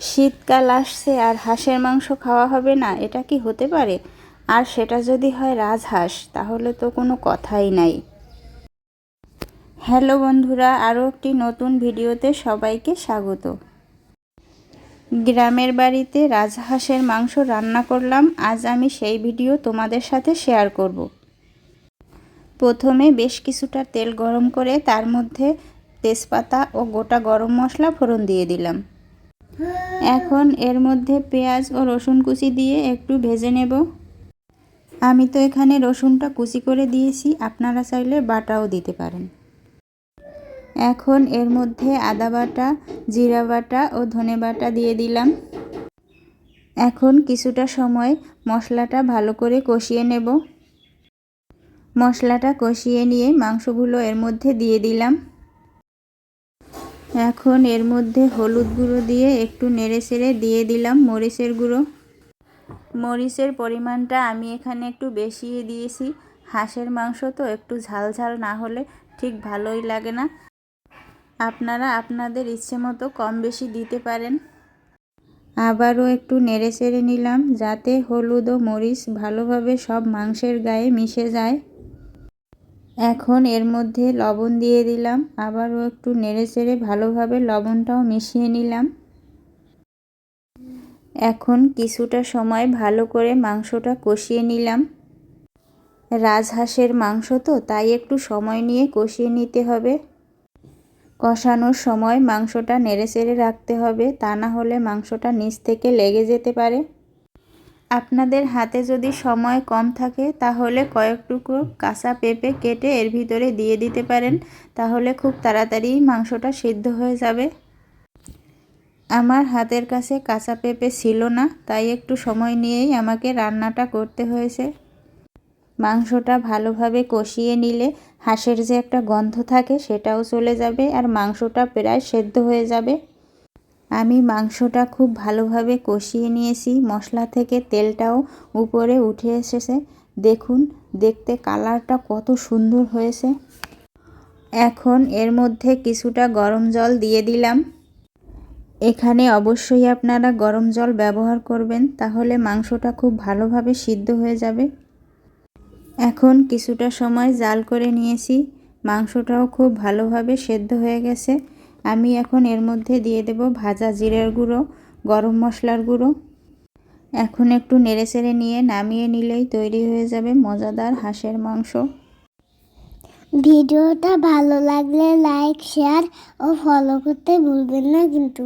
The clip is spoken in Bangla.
শীতকাল আসছে আর হাঁসের মাংস খাওয়া হবে না, এটা কি হতে পারে? আর সেটা যদি হয় রাজহাঁস, তাহলে তো কোনো কথাই নাই। হ্যালো বন্ধুরা, আরও একটি নতুন ভিডিওতে সবাইকে স্বাগত। গ্রামের বাড়িতে রাজহাঁসের মাংস রান্না করলাম, আজ আমি সেই ভিডিও তোমাদের সাথে শেয়ার করব। প্রথমে বেশ কিছুটা তেল গরম করে তার মধ্যে তেজপাতা ও গোটা গরম মশলা ফোড়ন দিয়ে দিলাম। এখন এর মধ্যে পেঁয়াজ ও রসুন কুচি দিয়ে একটু ভেজে নেব। আমি তো এখানে রসুনটা কুচি করে দিয়েছি, আপনারা চাইলে বাটাও দিতে পারেন। এখন এর মধ্যে আদা বাটা, জিরা বাটা ও ধনে বাটা দিয়ে দিলাম। এখন কিছুটা সময় মশলাটা ভালো করে কষিয়ে নেব। মশলাটা কষিয়ে নিয়ে মাংসগুলো এর মধ্যে দিয়ে দিলাম। এখন এর মধ্যে হলুদ গুঁড়ো দিয়ে একটু নেড়েচেড়ে দিয়ে দিলাম মরিচের গুঁড়ো। মরিচের পরিমাণটা আমি এখানে একটু বেশিই দিয়েছি। হাঁসের মাংস তো একটু ঝাল ঝাল না হলে ঠিক ভালোই লাগে না। আপনারা আপনাদের ইচ্ছে মতো কম বেশি দিতে পারেন। আবারও একটু নেড়েচেড়ে নিলাম যাতে হলুদ ও মরিচ ভালোভাবে সব মাংসের গায়ে মিশে যায়। এখন এর মধ্যে লবণ দিয়ে দিলাম, আবারও একটু নেড়েচেড়ে ভালোভাবে লবণটাও মিশিয়ে নিলাম। এখন কিছুটা সময় ভালো করে মাংসটা কষিয়ে নিলাম। রাজহাঁসের মাংস তো, তাই একটু সময় নিয়ে কষিয়ে নিতে হবে। কষানোর সময় মাংসটা নেড়েচেড়ে রাখতে হবে, তা না হলে মাংসটা নিচ থেকে লেগে যেতে পারে। আপনাদের হাতে যদি সময় কম থাকে তাহলে কয়েক টুকরো কাঁচা পেঁপে কেটে এর ভিতরে দিয়ে দিতে পারেন, তাহলে খুব তাড়াতাড়ি মাংসটা সিদ্ধ হয়ে যাবে। আমার হাতের কাছে কাঁচা পেঁপে ছিল না, তাই একটু সময় নিয়েই আমাকে রান্নাটা করতে হয়েছে। মাংসটা ভালোভাবে কষিয়ে নিলে হাঁসের যে একটা গন্ধ থাকে সেটাও চলে যাবে আর মাংসটা প্রায় সেদ্ধ হয়ে যাবে। আমি মাংসটা খুব ভালোভাবে কষিয়ে নিয়েছি, মশলা থেকে তেলটাও উপরে উঠে এসেছে। দেখুন, দেখতে কালারটা কত সুন্দর হয়েছে। এখন এর মধ্যে কিছুটা গরম জল দিয়ে দিলাম। এখানে অবশ্যই আপনারা গরম জল ব্যবহার করবেন, তাহলে মাংসটা খুব ভালোভাবে সিদ্ধ হয়ে যাবে। এখন কিছুটা সময় জাল করে নিয়েছি, মাংসটাও খুব ভালোভাবে সেদ্ধ হয়ে গেছে। আমি এখন এর মধ্যে দিয়ে দেব ভাজা জিরার গুঁড়ো, গরম মশলার গুঁড়ো। এখন একটু নেড়েচেড়ে নিয়ে নামিয়ে নিলেই তৈরি হয়ে যাবে মজাদার হাঁসের মাংস। ভিডিওটা ভালো লাগলে লাইক, শেয়ার ও ফলো করতে ভুলবেন না কিন্তু।